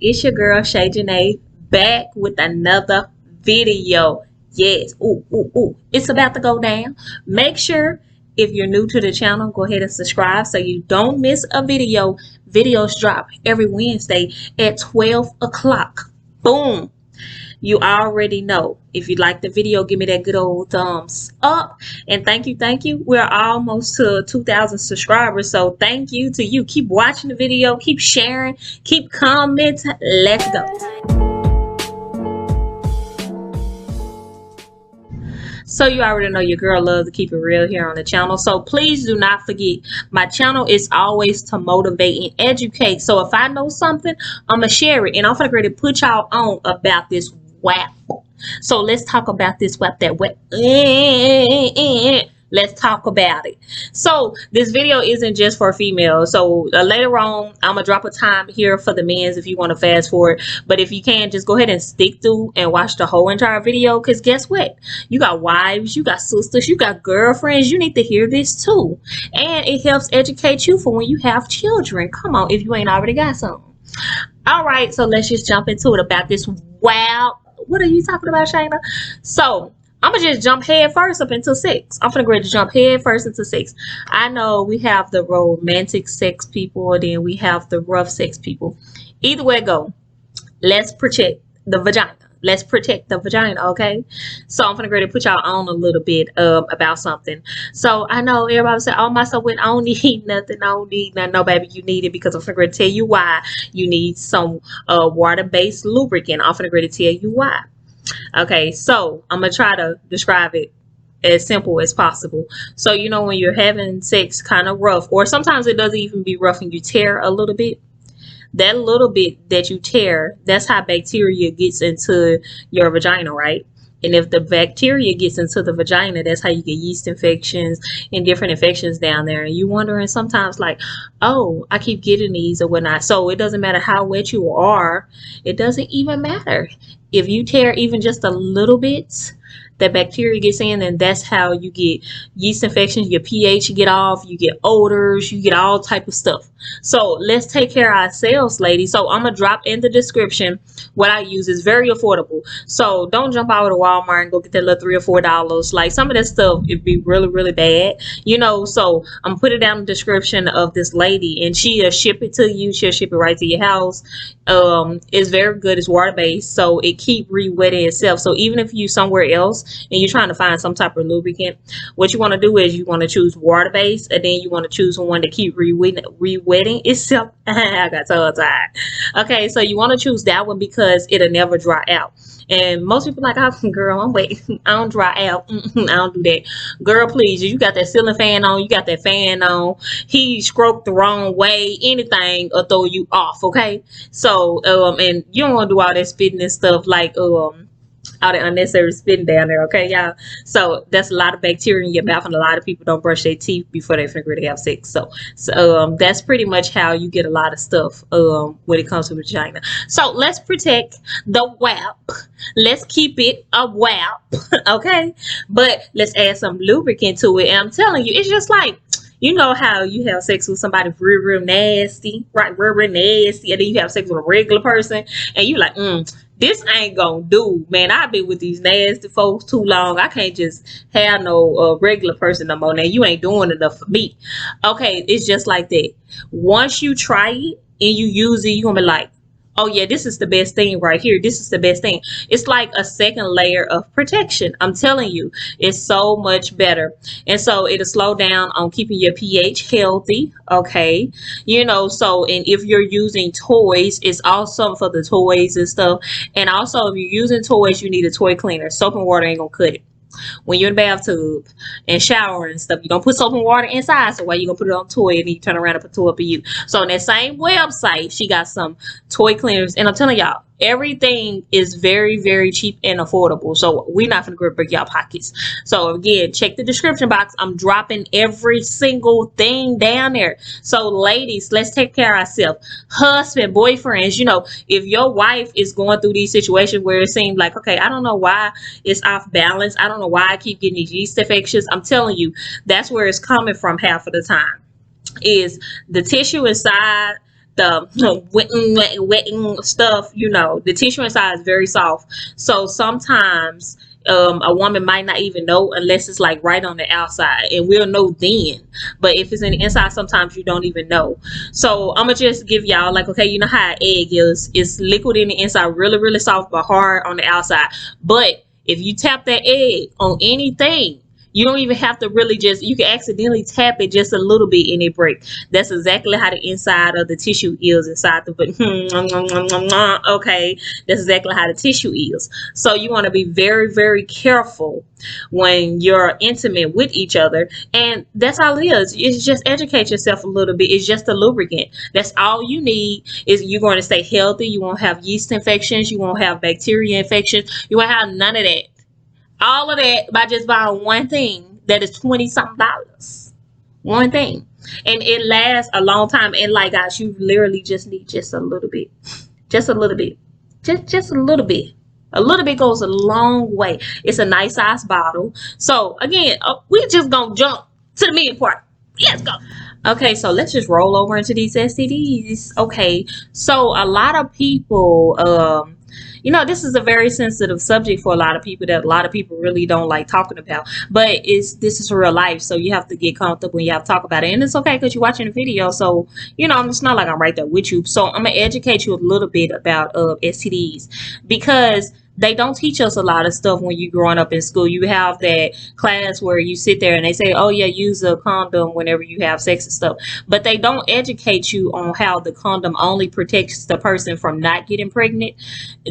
It's your girl Shayjanai back with another video. Yes, it's about to go down. Make sure if you're new to the channel, go ahead and subscribe so you don't miss a video. Videos drop every Wednesday at 12 o'clock. Boom. You already know. If you like the video, give me that good old thumbs up. And thank you. We're almost to 2,000 subscribers. So thank you to you. Keep watching the video. Keep sharing. Keep commenting. Let's go. So you already know your girl loves to keep it real here on the channel. So please do not forget, my channel is always to motivate and educate. So if I know something, I'm going to share it. And I'm going to put y'all on about this W.a.p. So let's talk about this W.a.p. that W.a.p. Let's talk about it. So this video isn't just for females. So later on, I'm gonna drop a time here for the men's if you want to fast forward. But if you can, just go ahead and stick through and watch the whole entire video. Because guess what? You got wives, you got sisters, you got girlfriends. You need to hear this too. And it helps educate you for when you have children. Come on, if you ain't already got some. All right, so let's just jump into it about this W.a.p. What are you talking about, Shayna? So I'm gonna just jump head first up into sex. I'm gonna go ahead and jump head first into sex. I know we have the romantic sex people, and then we have the rough sex people. Either way it go, let's protect the vagina. Let's protect the vagina, okay? So I'm gonna go ahead and put y'all on a little bit about something. So I know everybody say, "Oh, myself, I don't need nothing. I don't need nothing." No, baby, you need it because I'm gonna tell you why. You need some water-based lubricant. I'm gonna tell you why. Okay, so I'm gonna try to describe it as simple as possible. So you know when you're having sex kind of rough, or sometimes it doesn't even be rough and you tear a little bit, that little bit that you tear, that's how bacteria gets into your vagina, right? And if the bacteria gets into the vagina, that's how you get yeast infections and different infections down there. And you wondering sometimes like, oh, I keep getting these or whatnot. So it doesn't matter how wet you are. It doesn't even matter. If you tear even just a little bit, that bacteria gets in, and that's how you get yeast infections, your pH get off, you get odors, you get all type of stuff. So let's take care of ourselves, ladies. So I'm gonna drop in the description what I use. Is very affordable. So don't jump out of Walmart and go get that little $3 or $4. Like some of that stuff, it'd be really bad, you know. So I'm gonna put it down in the description of this lady, and she'll ship it to you. She'll ship it right to your house. It's very good. It's water based, so it keep re-wetting itself. So even if you somewhere else and you're trying to find some type of lubricant, what you want to do is you want to choose water based, and then you want to choose one to keep re-wetting itself. I got tongue tied. Okay, so you want to choose that one because it'll never dry out. And most people like, oh, girl, I'm waiting. I don't dry out. I don't do that. Girl, please, you got that ceiling fan on. You got that fan on. He stroked the wrong way. Anything will throw you off, okay? So, and you don't want to do all that spitting and stuff like, all the unnecessary spitting down there, okay, y'all? So that's a lot of bacteria in your mouth, and a lot of people don't brush their teeth before they figure they have sex. So that's pretty much how you get a lot of stuff when it comes to vagina. So let's protect the W.a.p. Let's keep it a W.a.p. okay? But let's add some lubricant to it. And I'm telling you, it's just like, you know how you have sex with somebody real nasty, right? Real nasty, and then you have sex with a regular person, and you like, this ain't gonna do, man. I've been with these nasty folks too long. I can't just have no regular person no more. Now you ain't doing enough for me. Okay, it's just like that. Once you try it and you use it, you're gonna be like, oh yeah, this is the best thing right here. This is the best thing. It's like a second layer of protection. I'm telling you, it's so much better. And so it'll slow down on keeping your pH healthy, okay? You know, so, and if you're using toys, it's awesome for the toys and stuff. And also, if you're using toys, you need a toy cleaner. Soap and water ain't gonna cut it. When you're in the bathtub and showering and stuff, you're gonna put soap and water inside. So why you gonna put it on toy and then you turn around and put toy up in you? So on that same website, she got some toy cleaners, and I'm telling y'all, everything is very cheap and affordable. So we're not gonna break y'all pockets. So again, check the description box. I'm dropping every single thing down there. So ladies, let's take care of ourselves. Husband, boyfriends, you know, if your wife is going through these situations where it seems like, okay, I don't know why it's off balance, I don't know why I keep getting these yeast infections, I'm telling you, that's where it's coming from half of the time. Is the tissue inside the wetting stuff, you know, the tissue inside is very soft. So sometimes a woman might not even know unless it's like right on the outside, and we'll know then. But if it's in the inside, sometimes you don't even know. So I'm gonna just give y'all like, okay, you know how an egg is, it's liquid in the inside, really really soft but hard on the outside. But if you tap that egg on anything, you don't even have to really, just, you can accidentally tap it just a little bit and it break. That's exactly how the inside of the tissue is inside the okay, that's exactly how the tissue is. So you want to be very very careful when you're intimate with each other, and that's all it is. It's just educate yourself a little bit. It's just a lubricant. That's all you need. Is you're going to stay healthy. You won't have yeast infections, you won't have bacteria infections, you won't have none of that. All of that by just buying one thing that is 20 something dollars. One thing. And it lasts a long time. And like, guys, you literally just need just a little bit. Just a little bit. Just a little bit. A little bit goes a long way. It's a nice size bottle. So again, we just gonna jump to the main part. Let's go. Okay, so let's just roll over into these STDs. Okay, so a lot of people, you know, this is a very sensitive subject for a lot of people that a lot of people really don't like talking about. But this is real life, so you have to get comfortable when you have to talk about it. And it's okay because you're watching the video, so you know, it's not like I'm right there with you. So I'm gonna educate you a little bit about STDs, because they don't teach us a lot of stuff when you're growing up in school. You have that class where you sit there and they say, oh yeah, use a condom whenever you have sex and stuff. But they don't educate you on how the condom only protects the person from not getting pregnant.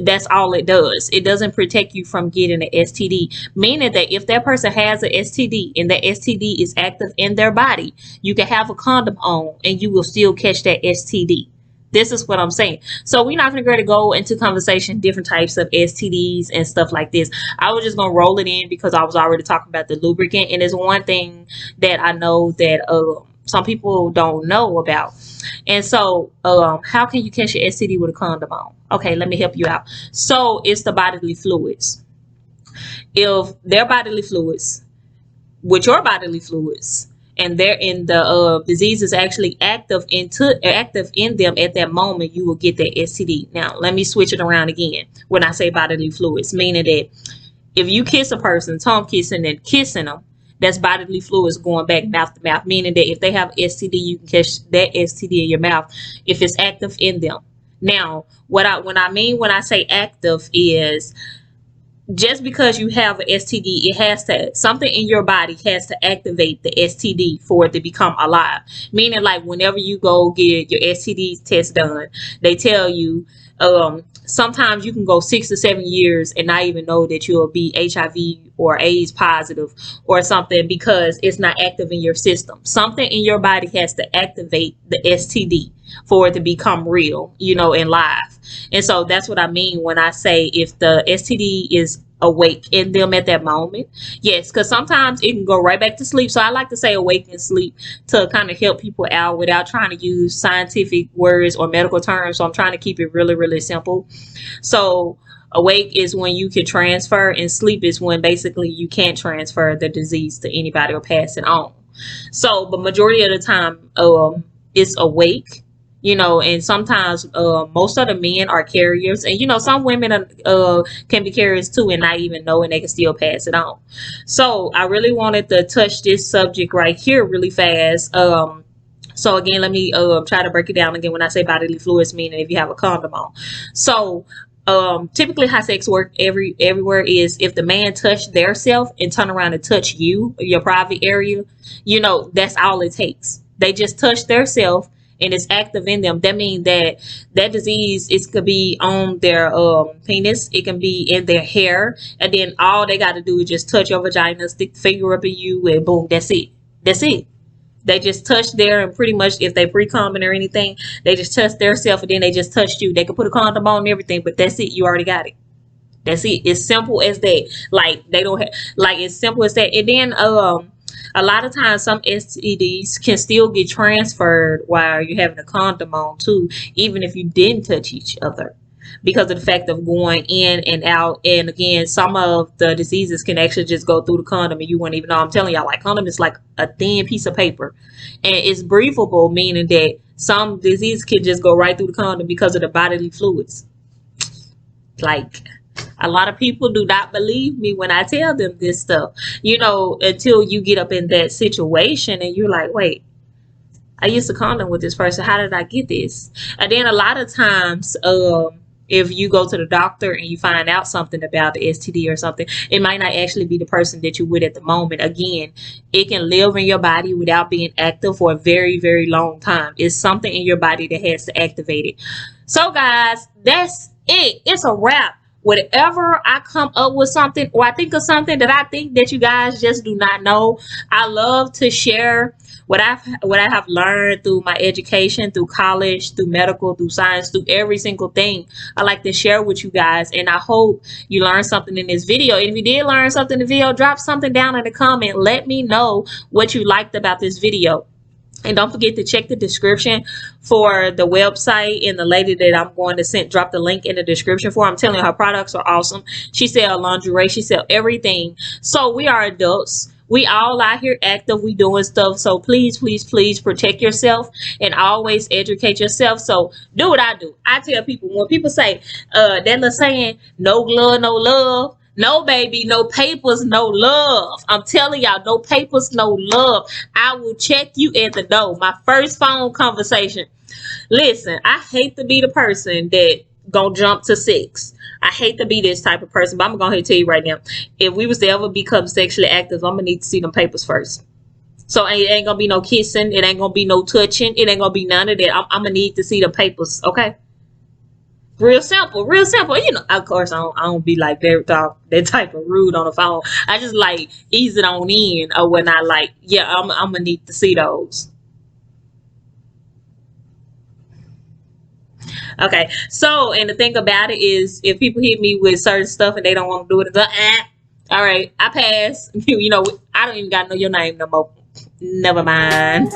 That's all it does. It doesn't protect you from getting an STD. Meaning that if that person has an STD and that STD is active in their body, you can have a condom on and you will still catch that STD. This is what I'm saying. So we're not going to go into conversation different types of STDs and stuff like this. I was just going to roll it in because I was already talking about the lubricant. And it's one thing that I know that some people don't know about. And so how can you catch your STD with a condom on? Okay, let me help you out. So it's the bodily fluids. If their bodily fluids with your bodily fluids, and they're in the disease is actually active in them at that moment, you will get that STD. Now let me switch it around again. When I say bodily fluids, meaning that if you kiss a person, tongue kissing and kissing them, that's bodily fluids going back mouth to mouth, meaning that if they have STD, you can catch that STD in your mouth if it's active in them. Now when I say active is, just because you have an STD, it has to, something in your body has to activate the STD for it to become alive. Meaning, like, whenever you go get your STD test done, they tell you sometimes you can go 6 to 7 years and not even know that you'll be HIV or AIDS positive or something, because it's not active in your system. Something in your body has to activate the STD for it to become real, you know, and live. And so that's what I mean when I say if the STD is awake in them at that moment. Yes, because sometimes it can go right back to sleep. So I like to say awake and sleep to kind of help people out without trying to use scientific words or medical terms. So I'm trying to keep it really, really simple. So awake is when you can transfer, and sleep is when basically you can't transfer the disease to anybody or pass it on. So the majority of the time it's awake. You know, and sometimes most of the men are carriers, and you know, some women can be carriers too and not even know, and they can still pass it on. So I really wanted to touch this subject right here really fast. So again, let me try to break it down again. When I say bodily fluids, meaning if you have a condom on. So typically how sex work everywhere is if the man touch their self and turn around and touch you, your private area, you know, that's all it takes. They just touch their self and it's active in them. That means that disease, it could be on their penis, it can be in their hair, and then all they got to do is just touch your vagina, stick the finger up in you, and boom, that's it. That's it. They just touch there, and pretty much if they pre-condom or anything, they just touch their self, and then they just touched you. They can put a condom on and everything, but that's it. You already got it. That's it. It's simple as that. Like, they don't have, like, it's simple as that. And then a lot of times some STDs can still get transferred while you're having a condom on too, even if you didn't touch each other. because of the fact of going in and out. And again, some of the diseases can actually just go through the condom and you wouldn't even know. I'm telling y'all, like, condom is like a thin piece of paper, and it's breathable, meaning that some disease can just go right through the condom because of the bodily fluids. Like, a lot of people do not believe me when I tell them this stuff, until you get up in that situation and you're like, wait, I used a condom with this person. How did I get this? And then a lot of times, if you go to the doctor and you find out something about the STD or something, it might not actually be the person that you're with at the moment. Again, it can live in your body without being active for a very, very long time. It's something in your body that has to activate it. So guys, that's it. It's a wrap. Whenever I come up with something or I think of something that I think that you guys just do not know, I love to share what I have learned through my education, through college, through medical, through science, through every single thing. I like to share with you guys, and I hope you learned something in this video. And if you did learn something in the video, drop something down in the comment. Let me know what you liked about this video. And don't forget to check the description for the website and the lady that I'm going to drop the link in the description for. I'm telling you, her products are awesome. She sells lingerie. She sells everything. So we are adults. We all out here active. We doing stuff. So please, please, please protect yourself and always educate yourself. So do what I do. I tell people, when people say that little saying, no glove, no love. No, baby, no papers, no love. I'm telling y'all, no papers, no love. I will check you at the door. My first phone conversation. Listen, I hate to be the person that gonna jump to sex. I hate to be this type of person, but I'm gonna tell you right now, if we was to ever become sexually active, I'm gonna need to see them papers first. So it ain't gonna be no kissing. It ain't gonna be no touching. It ain't gonna be none of that. I'm gonna need to see the papers, okay? Real simple, real simple. Of course, I don't be like that type of rude on the phone. I just like ease it on in, or when I like, yeah, I'm gonna need to see those. Okay, so, and the thing about it is, if people hit me with certain stuff and they don't want to do it, it's like, all right, I pass. I don't even gotta know your name no more. Never mind.